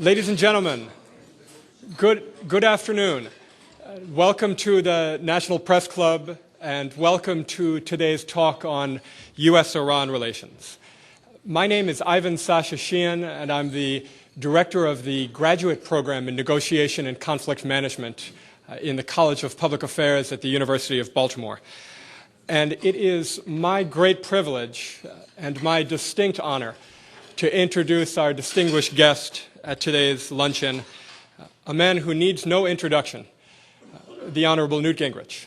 Ladies and gentlemen, good afternoon. Welcome to the National Press Club and welcome to today's talk on U.S.-Iran relations. My name is Sascha Sheehan and I'm the director of the graduate program in negotiation and conflict management in the College of Public Affairs at the University of Baltimore. And it is my great privilege and my distinct honor to introduce our distinguished guest at today's luncheon, a man who needs no introduction, the Honorable Newt Gingrich.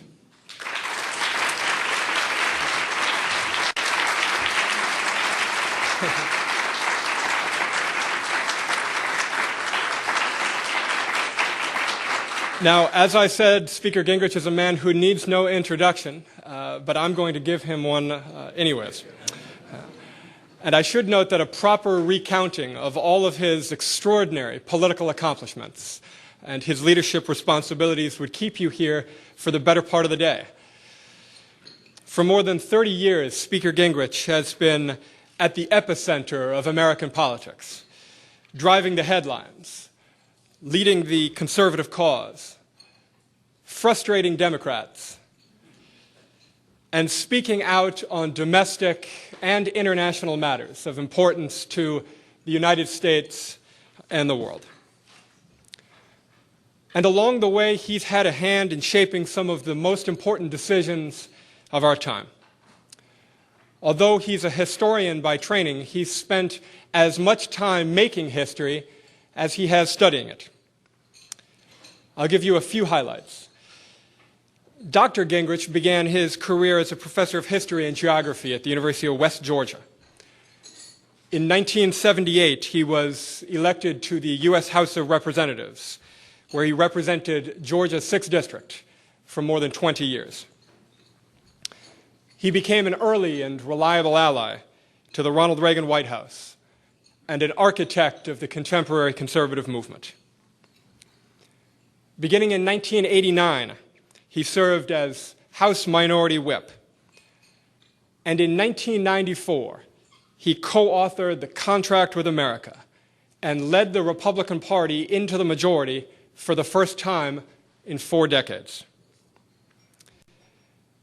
Now, as I said, Speaker Gingrich is a man who needs no introduction, but I'm going to give him one anyways. And I should note that a proper recounting of all of his extraordinary political accomplishments and his leadership responsibilities would keep you here for the better part of the day. For more than 30 years, Speaker Gingrich has been at the epicenter of American politics, driving the headlines, leading the conservative cause, frustrating Democrats, and speaking out on domestic and international matters of importance to the United States and the world. And along the way, he's had a hand in shaping some of the most important decisions of our time. Although he's a historian by training, he's spent as much time making history as he has studying it. I'll give you a few highlights. Dr. Gingrich began his career as a professor of history and geography at the University of West Georgia. In 1978, he was elected to the U.S. House of Representatives, where he represented Georgia's 6th District for more than 20 years. He became an early and reliable ally to the Ronald Reagan White House and an architect of the contemporary conservative movement. Beginning in 1989, he served as House Minority Whip. And in 1994, he co-authored the Contract with America and led the Republican Party into the majority for the first time in 4 decades.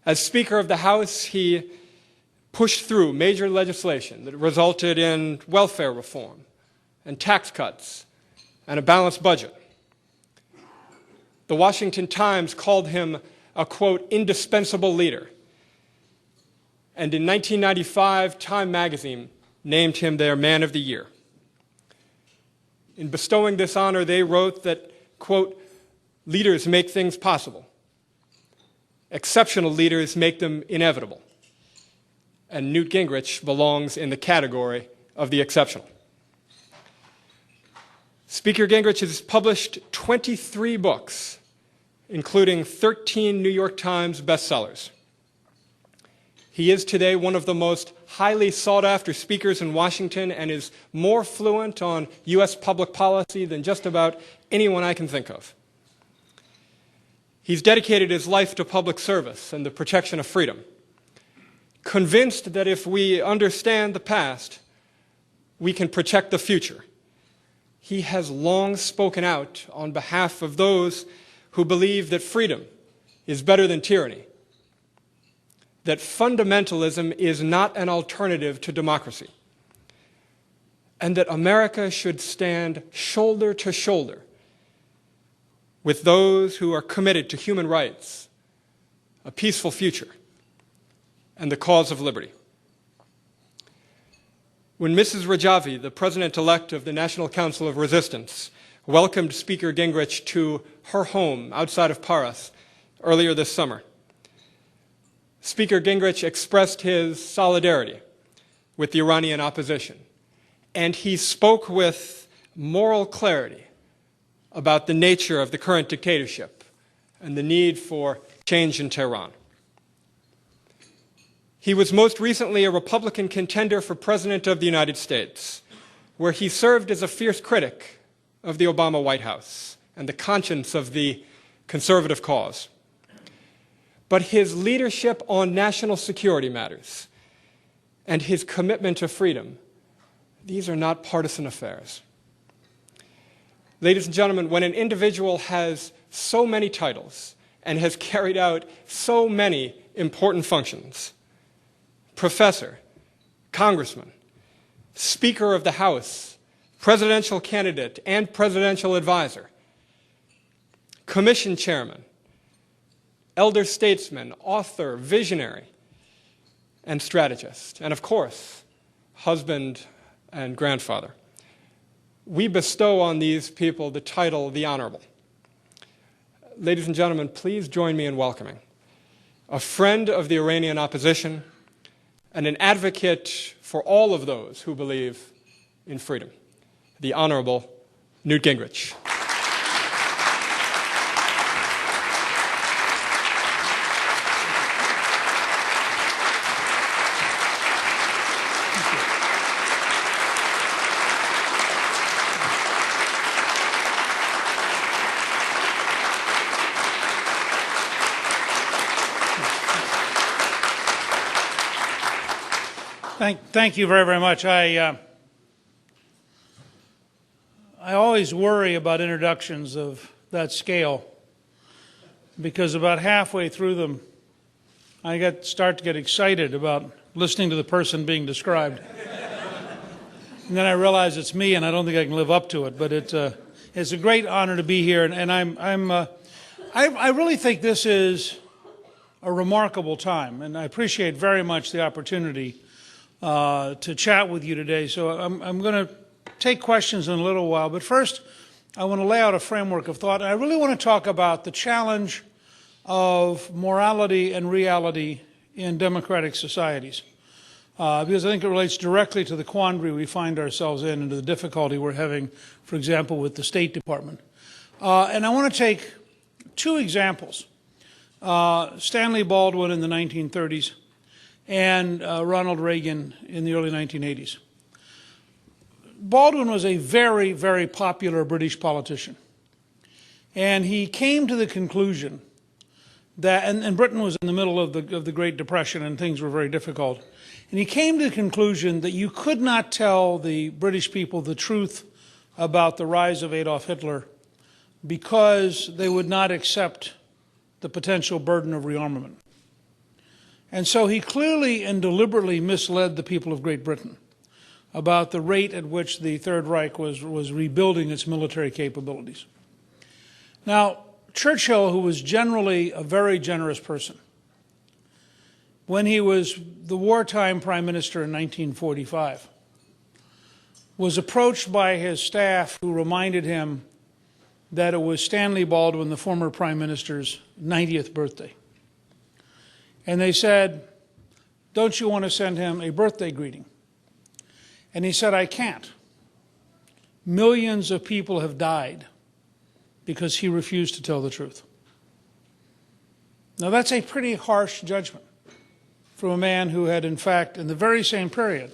As Speaker of the House, he pushed through major legislation that resulted in welfare reform and tax cuts and a balanced budget. The Washington Times called him a, quote, indispensable leader. And in 1995, Time magazine named him their Man of the Year. In bestowing this honor, they wrote that, quote, leaders make things possible. Exceptional leaders make them inevitable. And Newt Gingrich belongs in the category of the exceptional. Speaker Gingrich has published 23 books, including 13 New York Times bestsellers. He is today one of the most highly sought-after speakers in Washington and is more fluent on U.S. public policy than just about anyone I can think of. He's dedicated his life to public service and the protection of freedom, convinced that if we understand the past, we can protect the future. He has long spoken out on behalf of those who believe that freedom is better than tyranny, that fundamentalism is not an alternative to democracy, and that America should stand shoulder to shoulder with those who are committed to human rights, a peaceful future, and the cause of liberty. When Mrs. Rajavi, the president-elect of the National Council of Resistance, welcomed Speaker Gingrich to her home outside of Paris earlier this summer, Speaker Gingrich expressed his solidarity with the Iranian opposition, and he spoke with moral clarity about the nature of the current dictatorship and the need for change in Tehran. He was most recently a Republican contender for President of the United States, where he served as a fierce critic of the Obama White House and the conscience of the conservative cause. But his leadership on national security matters and his commitment to freedom, these are not partisan affairs. Ladies and gentlemen, when an individual has so many titles and has carried out so many important functions, professor, congressman, Speaker of the House, presidential candidate and presidential advisor, commission chairman, elder statesman, author, visionary, and strategist, and of course, husband and grandfather, we bestow on these people the title, the Honorable. Ladies and gentlemen, please join me in welcoming a friend of the Iranian opposition and an advocate for all of those who believe in freedom, the Honorable Newt Gingrich. Thank you very, very much. I always worry about introductions of that scale because about halfway through them, I start to get excited about listening to the person being described. And then I realize it's me, and I don't think I can live up to it. But it's a great honor to be here, and I really think this is a remarkable time, and I appreciate very much the opportunity to chat with you today. So I'm going to take questions in a little while, but first I want to lay out a framework of thought. I really want to talk about the challenge of morality and reality in democratic societies, because I think it relates directly to the quandary we find ourselves in and to the difficulty we're having, for example, with the State Department. And I want to take two examples, Stanley Baldwin in the 1930s and Ronald Reagan in the early 1980s. Baldwin was a very, very popular British politician. And he came to the conclusion that, and Britain was in the middle of the Great Depression and things were very difficult. And he came to the conclusion that you could not tell the British people the truth about the rise of Adolf Hitler because they would not accept the potential burden of rearmament. And so he clearly and deliberately misled the people of Great Britain about the rate at which the Third Reich was rebuilding its military capabilities. Now, Churchill, who was generally a very generous person, when he was the wartime prime minister in 1945, was approached by his staff who reminded him that it was Stanley Baldwin, the former prime minister's 90th birthday. And they said, "Don't you want to send him a birthday greeting?" And he said, "I can't. Millions of people have died because he refused to tell the truth." Now that's a pretty harsh judgment from a man who had, in fact, in the very same period,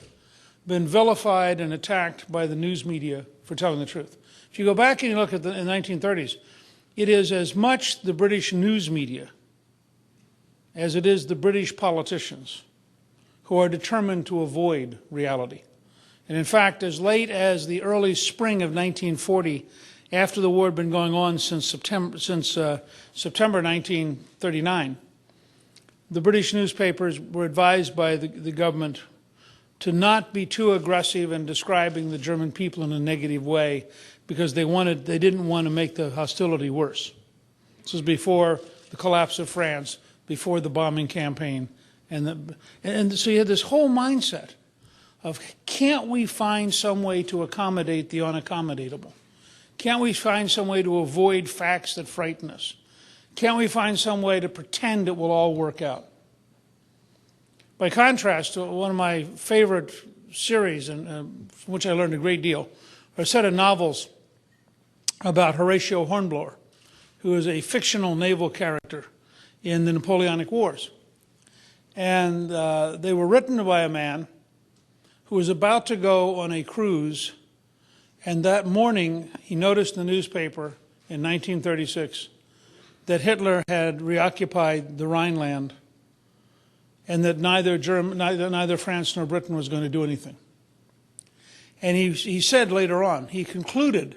been vilified and attacked by the news media for telling the truth. If you go back and you look at the 1930s, it is as much the British news media as it is the British politicians who are determined to avoid reality. And in fact, as late as the early spring of 1940, after the war had been going on since September 1939, the British newspapers were advised by the government to not be too aggressive in describing the German people in a negative way because they didn't want to make the hostility worse. This was before the collapse of France, before the bombing campaign. And so you had this whole mindset of, can't we find some way to accommodate the unaccommodatable? Can't we find some way to avoid facts that frighten us? Can't we find some way to pretend it will all work out? By contrast, one of my favorite series, from which I learned a great deal, are a set of novels about Horatio Hornblower, who is a fictional naval character in the Napoleonic Wars. And they were written by a man who was about to go on a cruise, and that morning he noticed in the newspaper in 1936 that Hitler had reoccupied the Rhineland and that neither France nor Britain was going to do anything. And he said later on, he concluded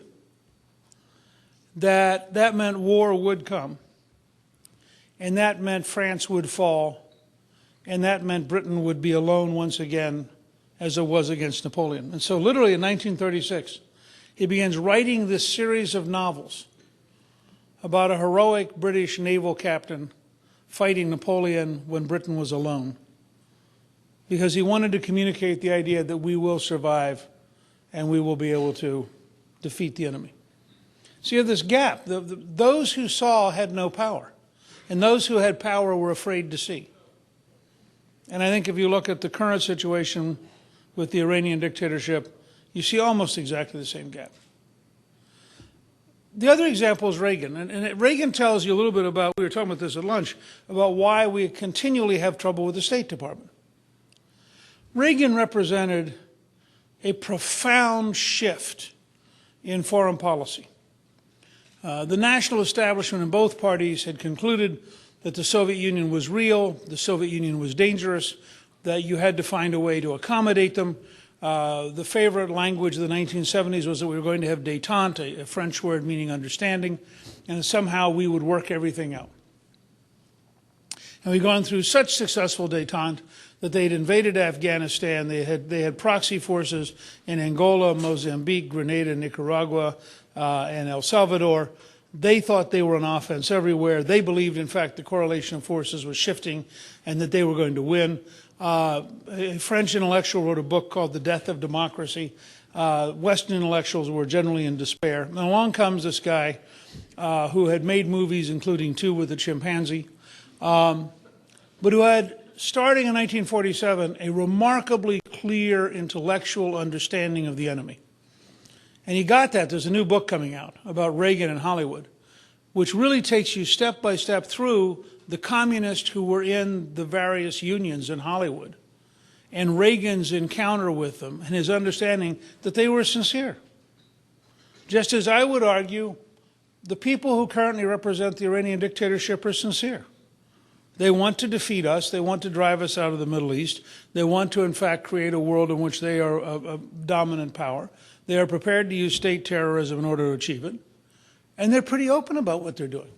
that that meant war would come, and that meant France would fall, and that meant Britain would be alone once again as it was against Napoleon. And so literally in 1936, he begins writing this series of novels about a heroic British naval captain fighting Napoleon when Britain was alone, because he wanted to communicate the idea that we will survive and we will be able to defeat the enemy. So you have this gap. Those who saw had no power, and those who had power were afraid to see. And I think if you look at the current situation with the Iranian dictatorship, you see almost exactly the same gap. The other example is Reagan. And Reagan tells you a little bit about, we were talking about this at lunch, about why we continually have trouble with the State Department. Reagan represented a profound shift in foreign policy. The national establishment in both parties had concluded that the Soviet Union was real, the Soviet Union was dangerous, that you had to find a way to accommodate them. The favorite language of the 1970s was that we were going to have détente, a French word meaning understanding, and somehow we would work everything out. And we'd gone through such successful détente that they'd invaded Afghanistan, they had proxy forces in Angola, Mozambique, Grenada, Nicaragua, and El Salvador. They thought they were on offense everywhere. They believed, in fact, the correlation of forces was shifting and that they were going to win. A French intellectual wrote a book called The Death of Democracy. Western intellectuals were generally in despair. And along comes this guy who had made movies, including two with a chimpanzee, but who had, starting in 1947, a remarkably clear intellectual understanding of the enemy. And he got that. There's a new book coming out about Reagan and Hollywood, which really takes you step by step through the communists who were in the various unions in Hollywood and Reagan's encounter with them and his understanding that they were sincere. Just as I would argue, the people who currently represent the Iranian dictatorship are sincere. They want to defeat us. They want to drive us out of the Middle East. They want to, in fact, create a world in which they are a dominant power. They are prepared to use state terrorism in order to achieve it. And they're pretty open about what they're doing.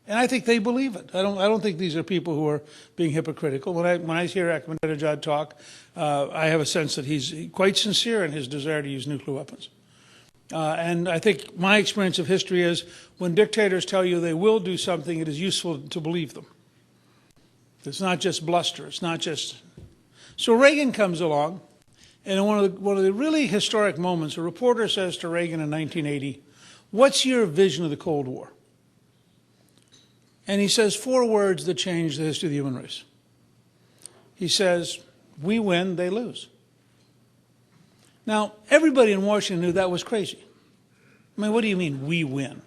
And I think they believe it. I don't think these are people who are being hypocritical. When I hear Ahmadinejad talk, I have a sense that he's quite sincere in his desire to use nuclear weapons. And I think my experience of history is when dictators tell you they will do something, it is useful to believe them. It's not just bluster. It's not just... So Reagan comes along, and in one of the really historic moments, a reporter says to Reagan in 1980, "What's your vision of the Cold War?" And he says 4 words that changed the history of the human race. He says, "We win, they lose." Now, everybody in Washington knew that was crazy. I mean, what do you mean, we win?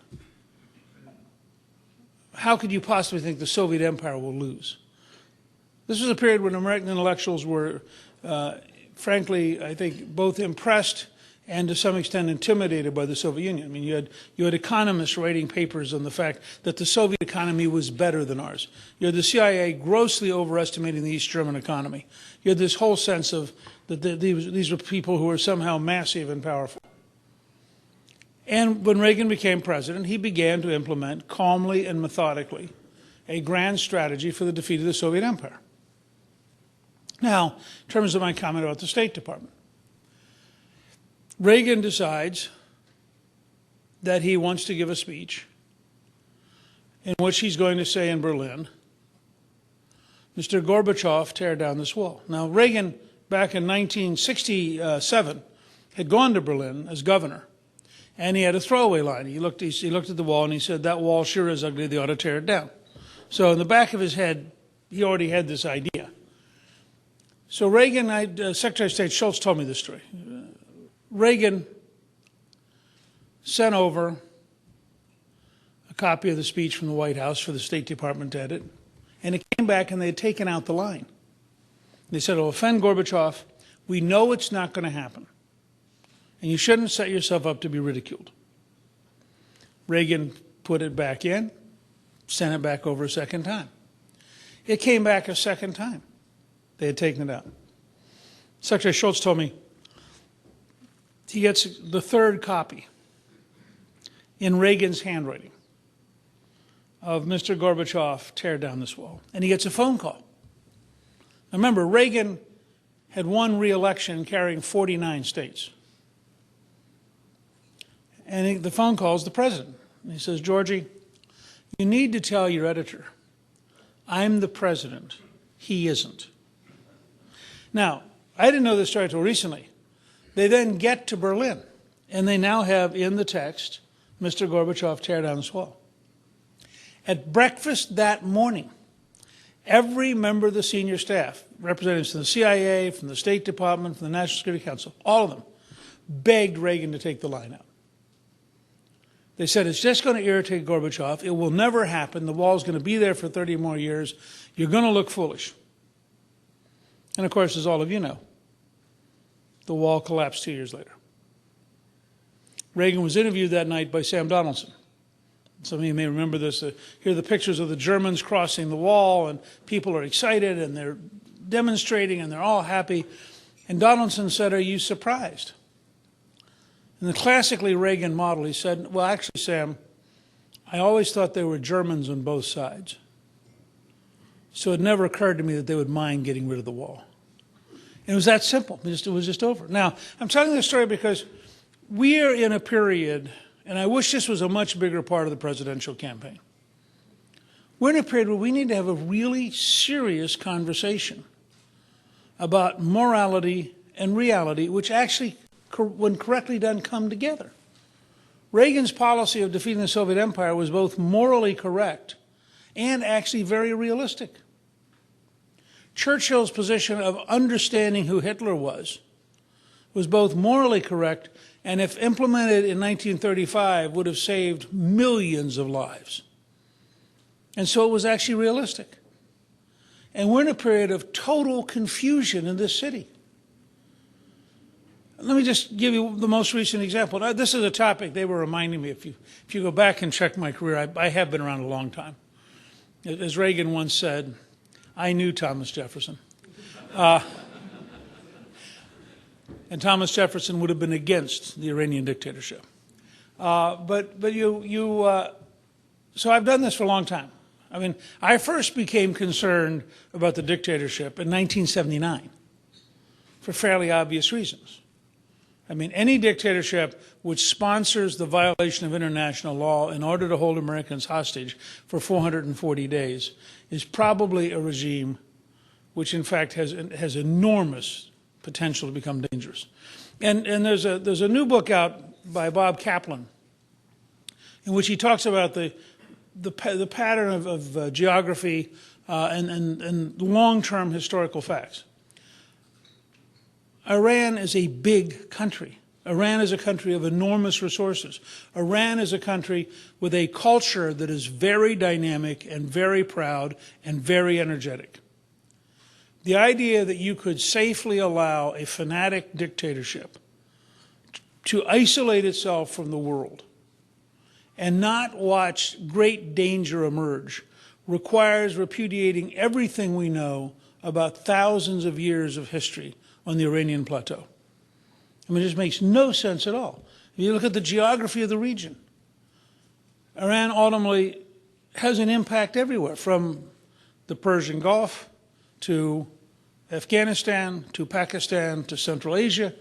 How could you possibly think the Soviet Empire will lose? This was a period when American intellectuals were, frankly, I think, both impressed and to some extent intimidated by the Soviet Union. I mean, you had economists writing papers on the fact that the Soviet economy was better than ours. You had the CIA grossly overestimating the East German economy. You had this whole sense of that these were people who were somehow massive and powerful. And when Reagan became president, he began to implement calmly and methodically a grand strategy for the defeat of the Soviet Empire. Now, in terms of my comment about the State Department, Reagan decides that he wants to give a speech in which he's going to say in Berlin, "Mr. Gorbachev, tear down this wall." Now, Reagan, back in 1967, had gone to Berlin as governor, and he had a throwaway line. He looked at the wall and he said, "That wall sure is ugly, they ought to tear it down." So in the back of his head, he already had this idea. So Reagan, Secretary of State Schultz told me this story. Reagan sent over a copy of the speech from the White House for the State Department to edit, and it came back and they had taken out the line. They said, "It'll offend Gorbachev. We know it's not going to happen, and you shouldn't set yourself up to be ridiculed." Reagan put it back in, sent it back over a second time. It came back a second time. They had taken it out. Secretary Schultz told me he gets the 3rd copy, in Reagan's handwriting of Mr. Gorbachev, tear down this wall. And he gets a phone call. Now remember, Reagan had won re-election carrying 49 states. And the phone calls the president. And he says, Georgie, you need to tell your editor, I'm the president. He isn't. Now, I didn't know this story until recently. They then get to Berlin, and they now have in the text, Mr. Gorbachev, tear down this wall. At breakfast that morning, every member of the senior staff, representatives from the CIA, from the State Department, from the National Security Council, all of them, begged Reagan to take the line out. They said, it's just going to irritate Gorbachev. It will never happen. The wall's going to be there for 30 more years. You're going to look foolish. And of course, as all of you know, the wall collapsed 2 years later. Reagan was interviewed that night by Sam Donaldson. Some of you may remember this. Here are the pictures of the Germans crossing the wall, and people are excited, and they're demonstrating, and they're all happy. And Donaldson said, are you surprised? In the classically Reagan model, he said, well, actually, Sam, I always thought there were Germans on both sides. So it never occurred to me that they would mind getting rid of the wall. And it was that simple. It was just over. Now, I'm telling this story because we are in a period, and I wish this was a much bigger part of the presidential campaign. We're in a period where we need to have a really serious conversation about morality and reality, which actually, when correctly done, come together. Reagan's policy of defeating the Soviet Empire was both morally correct and actually very realistic. Churchill's position of understanding who Hitler was both morally correct and, if implemented in 1935, would have saved millions of lives. And so it was actually realistic. And we're in a period of total confusion in this city. Let me just give you the most recent example. Now, this is a topic they were reminding me. If you go back and check my career, I have been around a long time. As Reagan once said, I knew Thomas Jefferson. And Thomas Jefferson would have been against the Iranian dictatorship. So I've done this for a long time. I mean, I first became concerned about the dictatorship in 1979 for fairly obvious reasons. I mean, any dictatorship which sponsors the violation of international law in order to hold Americans hostage for 440 days is probably a regime which, in fact, has enormous potential to become dangerous. And there's a new book out by Bob Kaplan in which he talks about the pattern of geography and long-term historical facts. Iran is a big country. Iran is a country of enormous resources. Iran is a country with a culture that is very dynamic and very proud and very energetic. The idea that you could safely allow a fanatic dictatorship to isolate itself from the world and not watch great danger emerge requires repudiating everything we know about thousands of years of history on the Iranian plateau. I mean, it just makes no sense at all. If you look at the geography of the region, Iran ultimately has an impact everywhere, from the Persian Gulf to Afghanistan to Pakistan to Central Asia.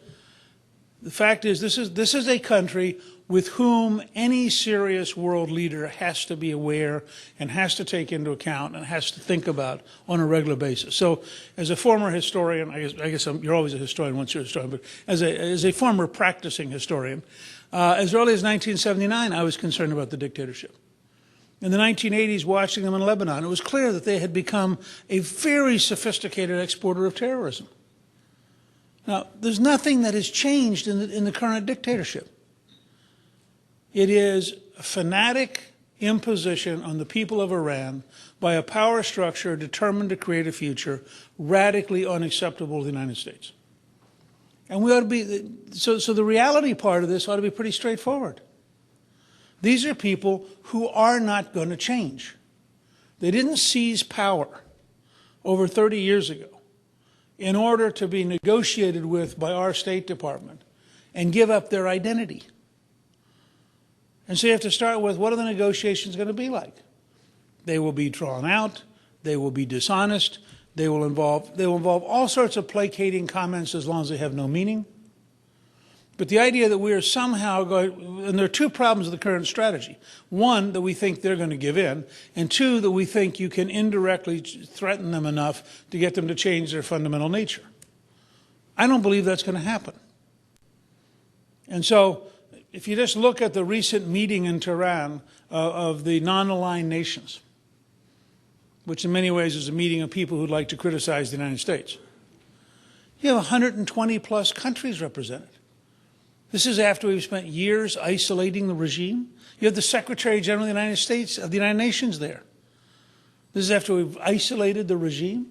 The fact is, this is a country with whom any serious world leader has to be aware and has to take into account and has to think about on a regular basis. So as a former historian, I guess you're always a historian once you're a historian, but as a former practicing historian, as early as 1979, I was concerned about the dictatorship. In the 1980s, watching them in Lebanon, it was clear that they had become a very sophisticated exporter of terrorism. Now, there's nothing that has changed in the current dictatorship. It is a fanatic imposition on the people of Iran by a power structure determined to create a future radically unacceptable to the United States. And we ought to be, so the reality part of this ought to be pretty straightforward. These are people who are not going to change. They didn't seize power over 30 years ago in order to be negotiated with by our State Department and give up their identity. And so you have to start with, what are the negotiations going to be like? They will be drawn out. They will be dishonest. They will involve all sorts of placating comments as long as they have no meaning. But the idea that we are somehow going, and there are two problems with the current strategy. One, that we think they're going to give in, and two, that we think you can indirectly threaten them enough to get them to change their fundamental nature. I don't believe that's going to happen. And so, if you just look at the recent meeting in Tehran of the non-aligned nations, which in many ways is a meeting of people who'd like to criticize the United States, you have 120 plus countries represented. This is after we've spent years isolating the regime. You have the Secretary General of the United States, of the United Nations there. This is after we've isolated the regime.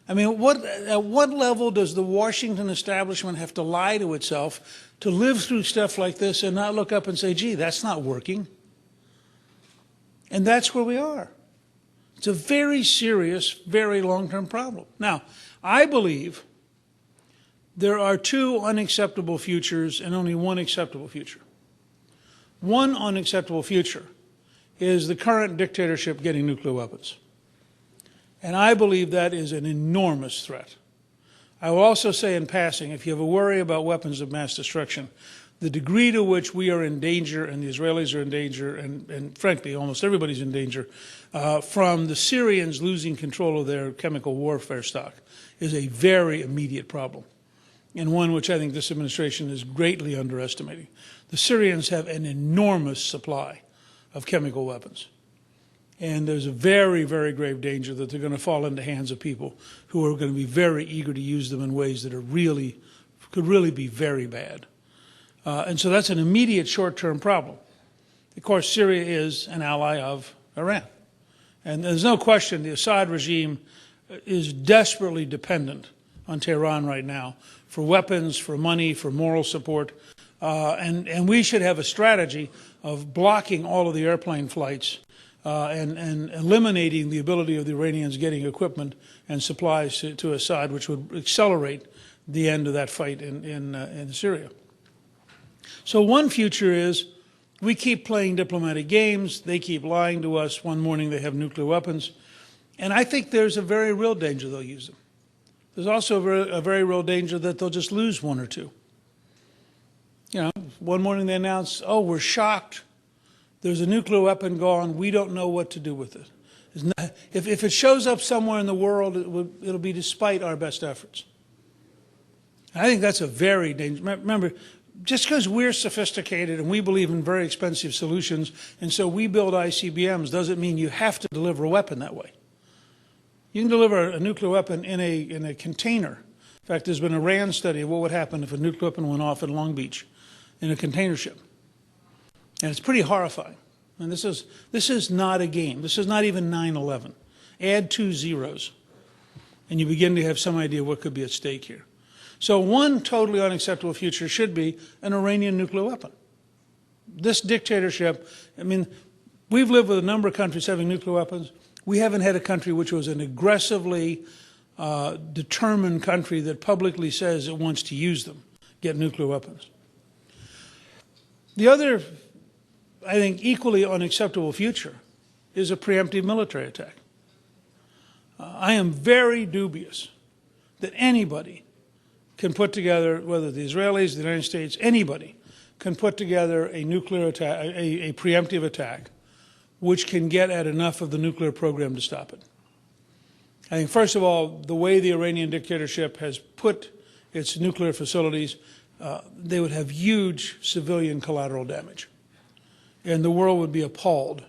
I mean, at what level does the Washington establishment have to lie to itself to live through stuff like this and not look up and say, gee, that's not working? And that's where we are. It's a very serious, very long-term problem. Now, I believe there are two unacceptable futures and only one acceptable future. One unacceptable future is the current dictatorship getting nuclear weapons. And I believe that is an enormous threat. I will also say in passing, if you have a worry about weapons of mass destruction, the degree to which we are in danger, and the Israelis are in danger, and frankly, almost everybody's in danger, from the Syrians losing control of their chemical warfare stock is a very immediate problem, and one which I think this administration is greatly underestimating. The Syrians have an enormous supply of chemical weapons. And there's a very, very grave danger that they're going to fall into hands of people who are going to be very eager to use them in ways that could really be very bad. And so that's an immediate short-term problem. Of course, Syria is an ally of Iran. And there's no question the Assad regime is desperately dependent on Tehran right now for weapons, for money, for moral support. And we should have a strategy of blocking all of the airplane flights and eliminating the ability of the Iranians getting equipment and supplies to Assad, which would accelerate the end of that fight in Syria. So one future is we keep playing diplomatic games. They keep lying to us. One morning they have nuclear weapons. And I think there's a very real danger they'll use them. There's also a very real danger that they'll just lose one or two. You know, one morning they announce, oh, we're shocked. There's a nuclear weapon gone. We don't know what to do with it. If it shows up somewhere in the world, it'll be despite our best efforts. I think that's a very dangerous. Remember, just because we're sophisticated and we believe in very expensive solutions, and so we build ICBMs, doesn't mean you have to deliver a weapon that way. You can deliver a nuclear weapon in a container. In fact, there's been a RAND study of what would happen if a nuclear weapon went off in Long Beach in a container ship. And it's pretty horrifying. And this is not a game. This is not even 9/11. Add 2 zeros, and you begin to have some idea what could be at stake here. So one totally unacceptable future should be an Iranian nuclear weapon. This dictatorship, I mean, we've lived with a number of countries having nuclear weapons. We haven't had a country which was an aggressively determined country that publicly says it wants to use them, get nuclear weapons. The other, I think, equally unacceptable future is a preemptive military attack. I am very dubious that anybody can put together, whether the Israelis, the United States, anybody can put together a nuclear attack, a preemptive attack, which can get at enough of the nuclear program to stop it. I think, first of all, the way the Iranian dictatorship has put its nuclear facilities, they would have huge civilian collateral damage. And the world would be appalled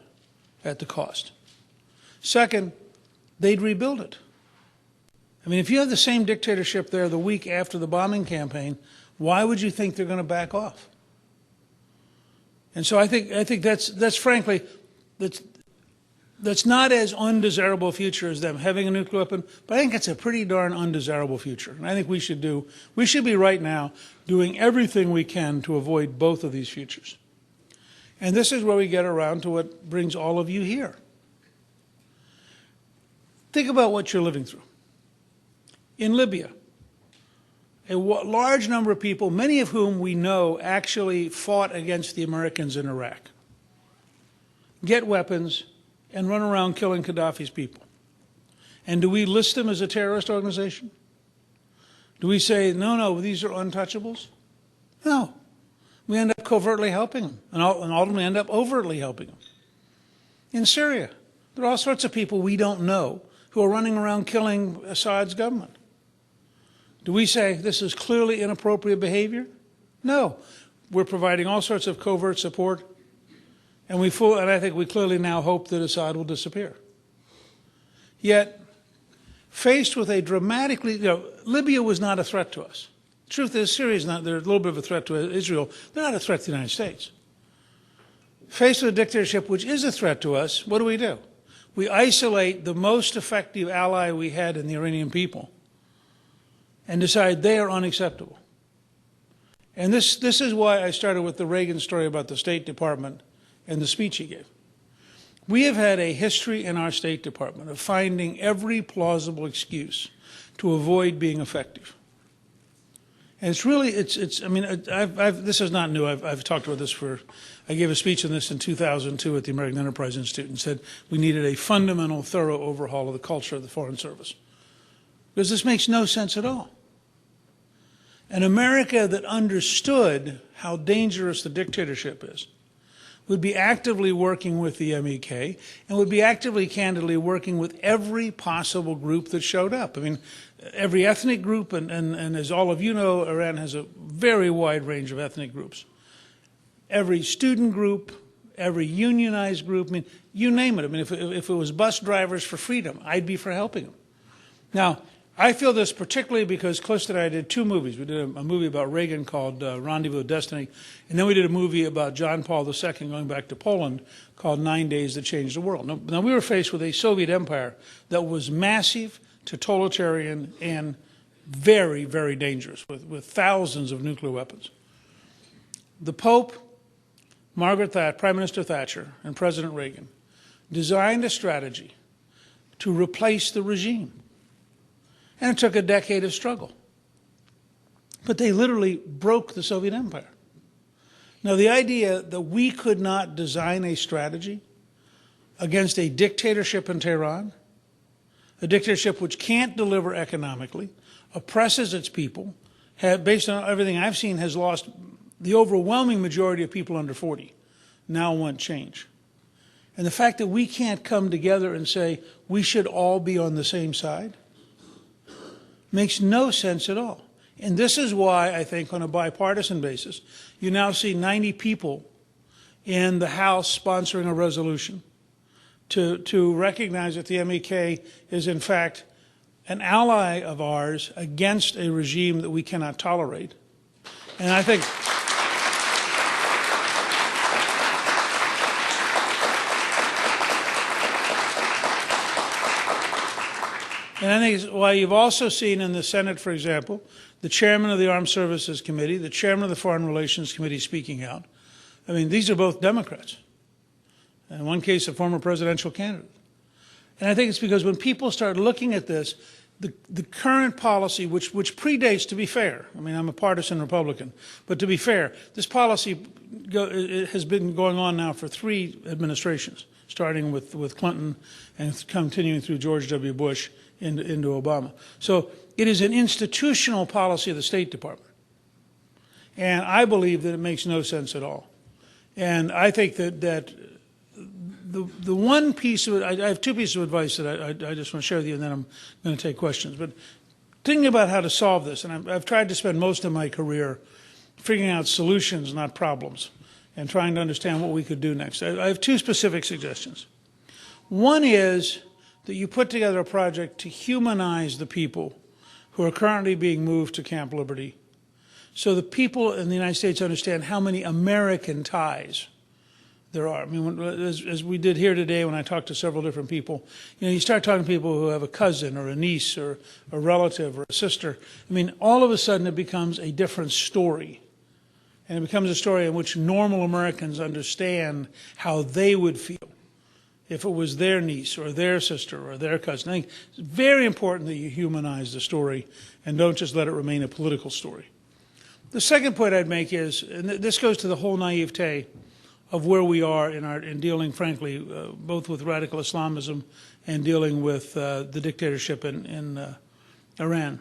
at the cost. Second, they'd rebuild it. I mean, if you have the same dictatorship there the week after the bombing campaign, why would you think they're going to back off? And so I think that's frankly, that's not as undesirable a future as them having a nuclear weapon, but I think it's a pretty darn undesirable future. And I think we should be right now doing everything we can to avoid both of these futures. And this is where we get around to what brings all of you here. Think about what you're living through. In Libya, a large number of people, many of whom we know actually fought against the Americans in Iraq, get weapons and run around killing Gaddafi's people. And do we list them as a terrorist organization? Do we say, no, no, these are untouchables? No. We end up covertly helping them, and ultimately end up overtly helping them. In Syria, there are all sorts of people we don't know who are running around killing Assad's government. Do we say this is clearly inappropriate behavior? No. We're providing all sorts of covert support, and I think we clearly now hope that Assad will disappear. Yet, faced with a dramatically, Libya was not a threat to us. The truth is, Syria is not, they're a little bit of a threat to Israel. They're not a threat to the United States. Faced with a dictatorship which is a threat to us, what do? We isolate the most effective ally we had in the Iranian people and decide they are unacceptable. And this is why I started with the Reagan story about the State Department and the speech he gave. We have had a history in our State Department of finding every plausible excuse to avoid being effective. And it's really, I mean, this is not new. I've talked about this I gave a speech on this in 2002 at the American Enterprise Institute and said we needed a fundamental, thorough overhaul of the culture of the Foreign Service. Because this makes no sense at all. An America that understood how dangerous the dictatorship is would be actively working with the MEK and would be actively, candidly working with every possible group that showed up. I mean, every ethnic group, and as all of you know, Iran has a very wide range of ethnic groups. Every student group, every unionized group, I mean, you name it. I mean, if it was bus drivers for freedom, I'd be for helping them. Now, I feel this particularly because Clist and I did two movies. We did a movie about Reagan called Rendezvous with Destiny, and then we did a movie about John Paul II going back to Poland called 9 Days That Changed the World. Now we were faced with a Soviet empire that was massive, totalitarian, and very, very dangerous, with thousands of nuclear weapons. The Pope, Prime Minister Thatcher, and President Reagan designed a strategy to replace the regime. And it took a decade of struggle. But they literally broke the Soviet empire. Now, the idea that we could not design a strategy against a dictatorship in Tehran, a dictatorship which can't deliver economically, oppresses its people, based on everything I've seen, has lost the overwhelming majority of people under 40, now want change. And the fact that we can't come together and say we should all be on the same side makes no sense at all. And this is why I think on a bipartisan basis, you now see 90 people in the House sponsoring a resolution to recognize that the MEK is in fact an ally of ours against a regime that we cannot tolerate. And I think it's why you've also seen in the Senate, for example, the chairman of the Armed Services Committee, the chairman of the Foreign Relations Committee speaking out. I mean, these are both Democrats. In one case, a former presidential candidate. And I think it's because when people start looking at this, the current policy, which predates, to be fair, I mean, I'm a partisan Republican, but to be fair, this policy has been going on now for 3 administrations, starting with Clinton and continuing through George W. Bush into Obama. So it is an institutional policy of the State Department. And I believe that it makes no sense at all. And I think that the one piece of it, I have 2 pieces of advice that I just want to share with you, and then I'm going to take questions. But thinking about how to solve this, and I've tried to spend most of my career figuring out solutions, not problems, and trying to understand what we could do next. I have 2 specific suggestions. One is that you put together a project to humanize the people who are currently being moved to Camp Liberty, so the people in the United States understand how many American ties there are. I mean, as we did here today when I talked to several different people, you start talking to people who have a cousin or a niece or a relative or a sister. I mean, all of a sudden it becomes a different story. And it becomes a story in which normal Americans understand how they would feel if it was their niece or their sister or their cousin. I think it's very important that you humanize the story and don't just let it remain a political story. The second point I'd make is, and this goes to the whole naivete of where we are in dealing, frankly, both with radical Islamism and dealing with the dictatorship in Iran.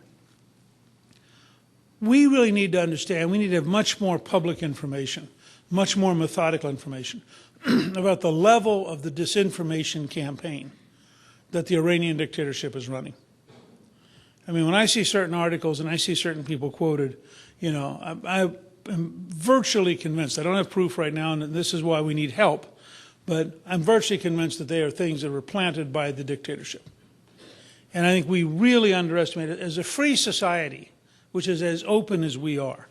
We really need to understand, we need to have much more public information, much more methodical information about the level of the disinformation campaign that the Iranian dictatorship is running. I mean, when I see certain articles and I see certain people quoted, you know, I am virtually convinced, I don't have proof right now, and this is why we need help, but I'm virtually convinced that they are things that were planted by the dictatorship. And I think we really underestimate it. As a free society, which is as open as we are,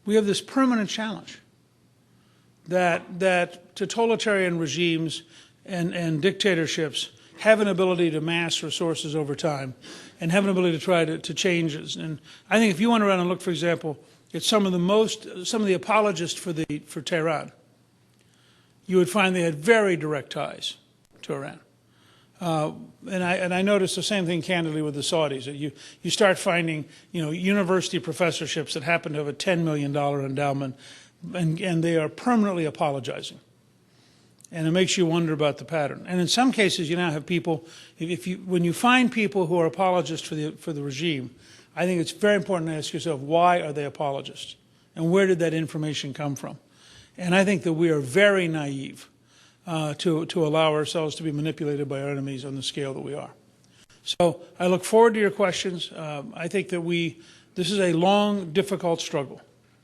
we have this permanent challenge that totalitarian regimes and dictatorships have an ability to mass resources over time and have an ability to try to change it. And I think if you went around and looked, for example, at some of the apologists for Tehran, you would find they had very direct ties to Iran. And I noticed the same thing candidly with the Saudis. You start finding, you know, university professorships that happen to have a $10 million endowment, and they are permanently apologizing. And it makes you wonder about the pattern. And in some cases, you now have people, when you find people who are apologists for the regime, I think it's very important to ask yourself, why are they apologists? And where did that information come from? And I think that we are very naive to allow ourselves to be manipulated by our enemies on the scale that we are. So I look forward to your questions. I think that this is a long, difficult struggle.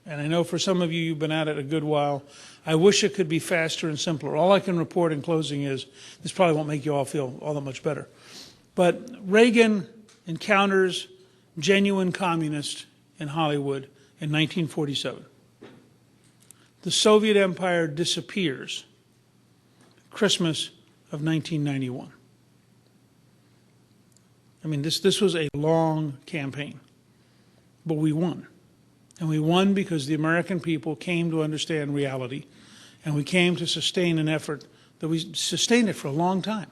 And I know for some of you, you've been at it a good while. I wish it could be faster and simpler. All I can report in closing is, this probably won't make you all feel all that much better, but Reagan encounters genuine communists in Hollywood in 1947. The Soviet Empire disappears Christmas of 1991. I mean, this was a long campaign, but we won. And we won because the American people came to understand reality, and we came to sustain an effort that we sustained it for a long time.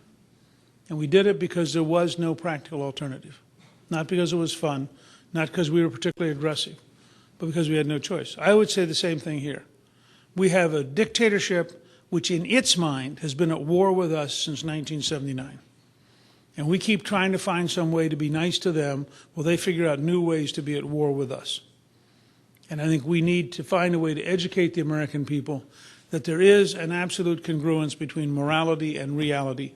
And we did it because there was no practical alternative. Not because it was fun, not because we were particularly aggressive, but because we had no choice. I would say the same thing here. We have a dictatorship which in its mind has been at war with us since 1979. And we keep trying to find some way to be nice to them while they figure out new ways to be at war with us. And I think we need to find a way to educate the American people that there is an absolute congruence between morality and reality,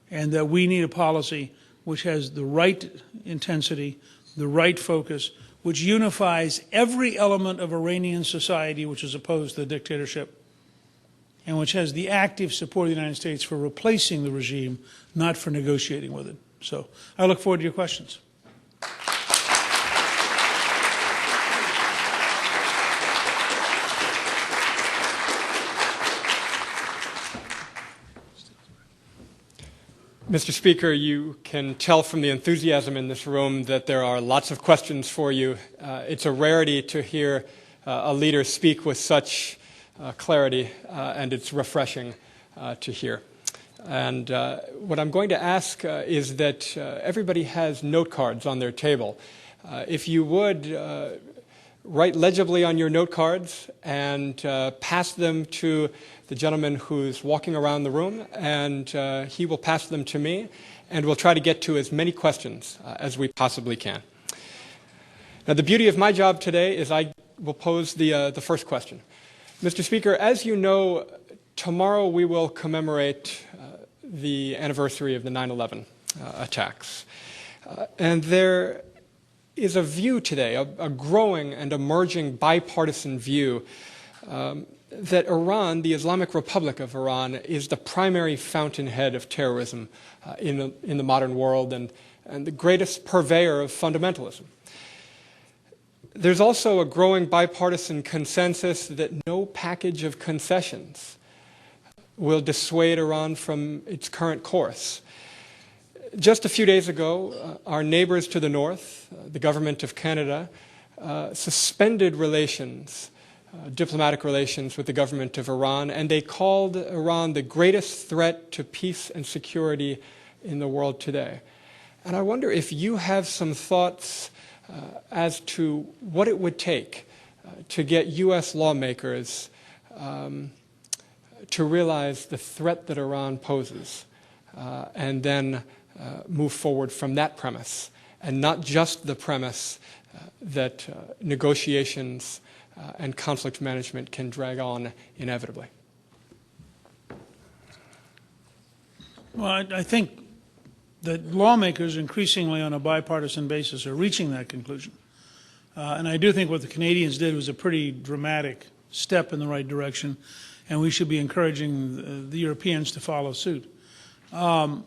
and that we need a policy which has the right intensity, the right focus, which unifies every element of Iranian society which is opposed to the dictatorship, and which has the active support of the United States for replacing the regime, not for negotiating with it. So I look forward to your questions. Mr. Speaker, you can tell from the enthusiasm in this room that there are lots of questions for you. It's a rarity to hear a leader speak with such clarity, and it's refreshing to hear. And what I'm going to ask is that everybody has note cards on their table. If you would write legibly on your note cards and pass them to the gentleman who's walking around the room, and he will pass them to me, and we'll try to get to as many questions as we possibly can. Now, the beauty of my job today is I will pose the first question. Mr. Speaker, as you know, tomorrow we will commemorate the anniversary of the 9/11 attacks. And there is a view today, a growing and emerging bipartisan view that Iran, the Islamic Republic of Iran, is the primary fountainhead of terrorism in the modern world and the greatest purveyor of fundamentalism. There's also a growing bipartisan consensus that no package of concessions will dissuade Iran from its current course. Just a few days ago, our neighbors to the north, the government of Canada, suspended relations diplomatic relations with the government of Iran, and they called Iran the greatest threat to peace and security in the world today. And I wonder if you have some thoughts as to what it would take to get U.S. lawmakers to realize the threat that Iran poses, and then move forward from that premise, and not just the premise that negotiations and conflict management can drag on inevitably. Well, I think that lawmakers increasingly on a bipartisan basis are reaching that conclusion. And I do think what the Canadians did was a pretty dramatic step in the right direction, and we should be encouraging the Europeans to follow suit. But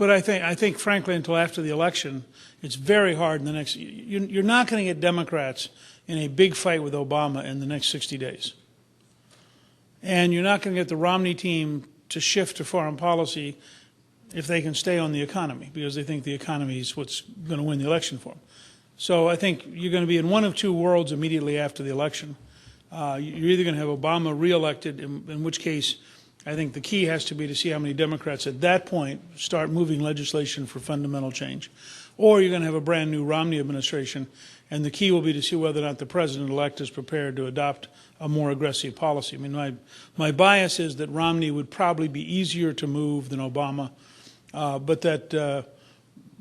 I think, frankly, until after the election, it's very hard in the next. You're not going to get Democrats in a big fight with Obama in the next 60 days. And you're not going to get the Romney team to shift to foreign policy if they can stay on the economy, because they think the economy is what's going to win the election for them. So I think you're going to be in one of two worlds immediately after the election. You're either going to have Obama reelected, in which case I think the key has to be to see how many Democrats at that point start moving legislation for fundamental change. Or you're going to have a brand new Romney administration, and the key will be to see whether or not the president-elect is prepared to adopt a more aggressive policy. I mean, my bias is that Romney would probably be easier to move than Obama, but that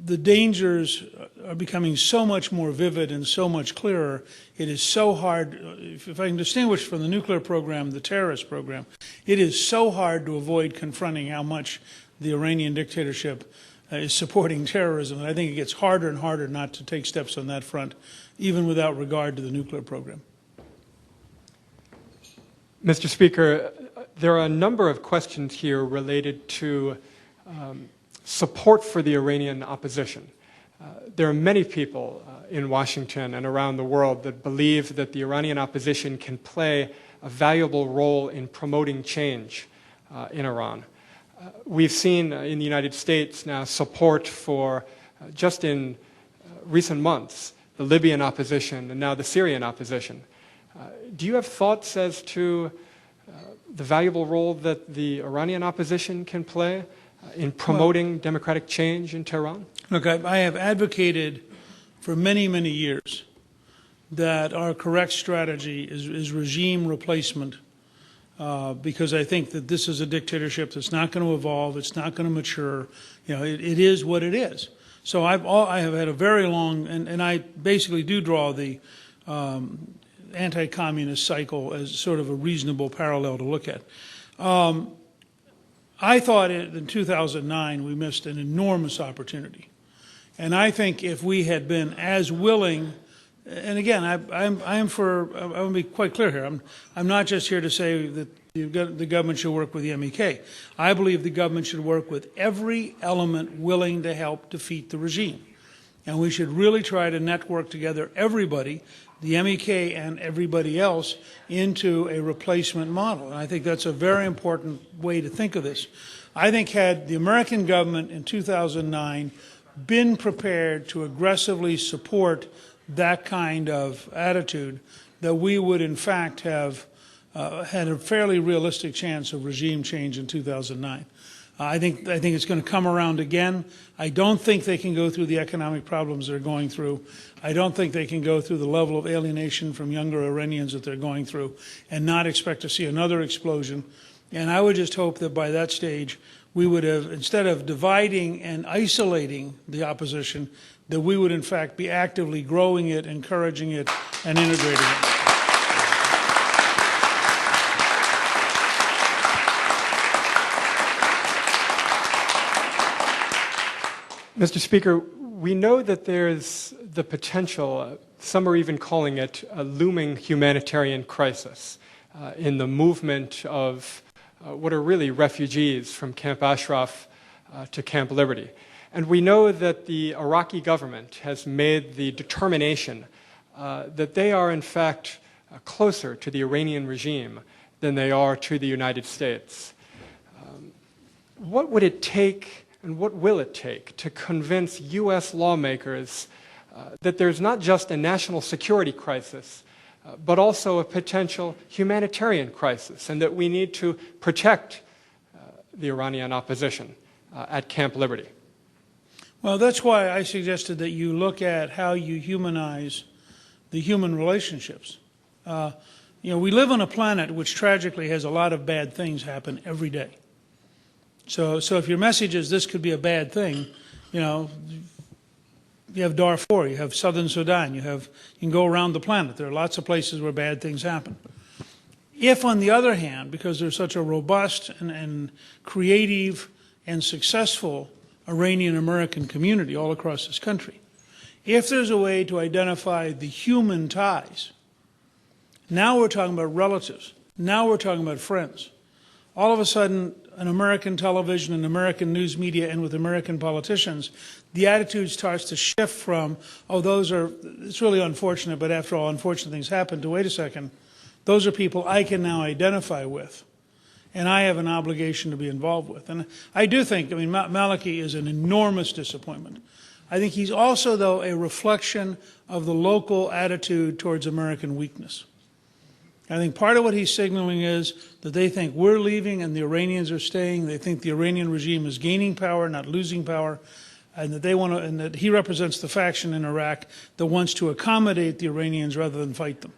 the dangers are becoming so much more vivid and so much clearer. It is so hard, if I can distinguish from the nuclear program, the terrorist program, it is so hard to avoid confronting how much the Iranian dictatorship is supporting terrorism. And I think it gets harder and harder not to take steps on that front, even without regard to the nuclear program. Mr. Speaker, there are a number of questions here related to support for the Iranian opposition. There are many people in Washington and around the world that believe that the Iranian opposition can play a valuable role in promoting change in Iran. We've seen in the United States now support for, just in recent months, the Libyan opposition and now the Syrian opposition. Do you have thoughts as to the valuable role that the Iranian opposition can play in promoting democratic change in Tehran? Look, I have advocated for many, many years that our correct strategy is regime replacement, because I think that this is a dictatorship that's not going to evolve, it's not going to mature. You know, it is what it is. So I have had a very long, and I basically do draw the anti-communist cycle as sort of a reasonable parallel to look at. I thought in 2009 we missed an enormous opportunity. And I think if we had been as willing, and again, I want to be quite clear here. I'm not just here to say that the government should work with the MEK. I believe the government should work with every element willing to help defeat the regime. And we should really try to network together everybody, the MEK and everybody else, into a replacement model. And I think that's a very important way to think of this. I think had the American government in 2009 been prepared to aggressively support that kind of attitude, that we would in fact have had a fairly realistic chance of regime change in 2009. I think it's going to come around again. I don't think they can go through the economic problems they're going through. I don't think they can go through the level of alienation from younger Iranians that they're going through and not expect to see another explosion. And I would just hope that by that stage we would have, instead of dividing and isolating the opposition, that we would in fact be actively growing it, encouraging it, and integrating it. Mr. Speaker, we know that there's the potential, some are even calling it a looming humanitarian crisis in the movement of what are really refugees from Camp Ashraf to Camp Liberty. And we know that the Iraqi government has made the determination that they are in fact closer to the Iranian regime than they are to the United States. What would it take and what will it take to convince U.S. lawmakers that there's not just a national security crisis, but also a potential humanitarian crisis, and that we need to protect the Iranian opposition at Camp Liberty. Well, that's why I suggested that you look at how you humanize the human relationships. We live on a planet which tragically has a lot of bad things happen every day. So if your message is this could be a bad thing, you have Darfur, you have Southern Sudan, you can go around the planet. There are lots of places where bad things happen. If, on the other hand, because there's such a robust and creative and successful Iranian-American community all across this country, if there's a way to identify the human ties, now we're talking about relatives, now we're talking about friends. All of a sudden, in American television and American news media and with American politicians, the attitude starts to shift from, it's really unfortunate, but after all, unfortunate things happen, to wait a second, those are people I can now identify with, and I have an obligation to be involved with. And I do think, Maliki is an enormous disappointment. I think he's also, though, a reflection of the local attitude towards American weakness. I think part of what he's signaling is that they think we're leaving and the Iranians are staying. They think the Iranian regime is gaining power, not losing power, and that and that he represents the faction in Iraq that wants to accommodate the Iranians rather than fight them.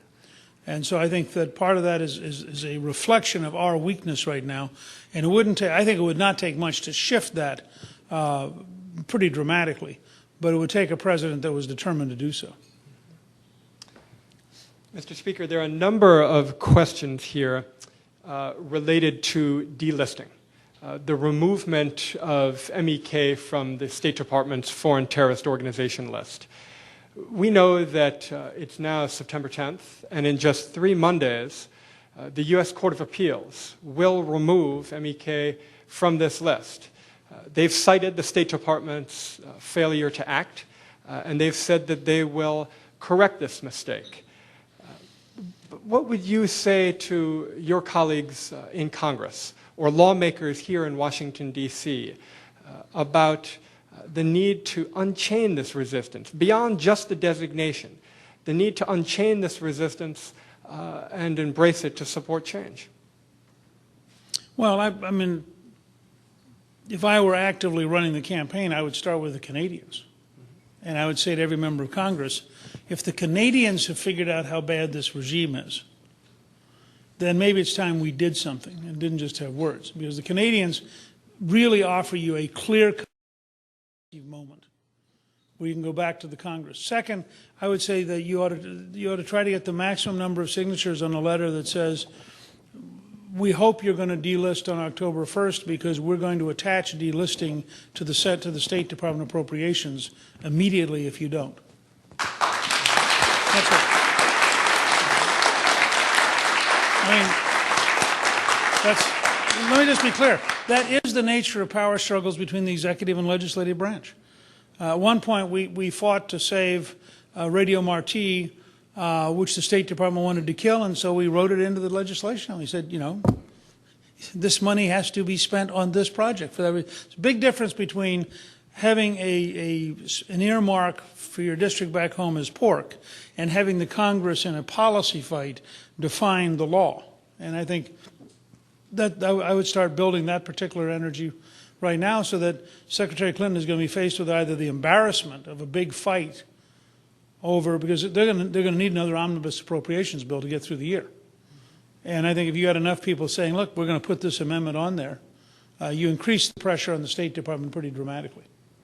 And so I think that part of that is a reflection of our weakness right now. And I think it would not take much to shift that pretty dramatically, but it would take a president that was determined to do so. Mr. Speaker, there are a number of questions here related to delisting, the removal of MEK from the State Department's Foreign Terrorist Organization list. We know that it's now September 10th, and in just 3 Mondays, the U.S. Court of Appeals will remove MEK from this list. They've cited the State Department's failure to act, and they've said that they will correct this mistake. What would you say to your colleagues in Congress or lawmakers here in Washington, D.C. About the need to unchain this resistance, beyond just the designation, the need to unchain this resistance and embrace it to support change? Well, if I were actively running the campaign, I would start with the Canadians. And I would say to every member of Congress, if the Canadians have figured out how bad this regime is, then maybe it's time we did something and didn't just have words. Because the Canadians really offer you a clear moment where you can go back to the Congress. Second, I would say that you ought to try to get the maximum number of signatures on a letter that says, we hope you're going to delist on October 1st because we're going to attach delisting to the State Department Appropriations immediately if you don't. That's it. Let me just be clear. That is the nature of power struggles between the executive and legislative branch. At one point, we fought to save Radio Marti, which the State Department wanted to kill, and so we wrote it into the legislation. And we said, this money has to be spent on this project. It's a big difference between having an earmark for your district back home as pork and having the Congress in a policy fight define the law. And I think that I would start building that particular energy right now so that Secretary Clinton is going to be faced with either the embarrassment of a big fight because they're going to need another omnibus appropriations bill to get through the year. And I think if you had enough people saying, look, we're going to put this amendment on there, you increase the pressure on the State Department pretty dramatically.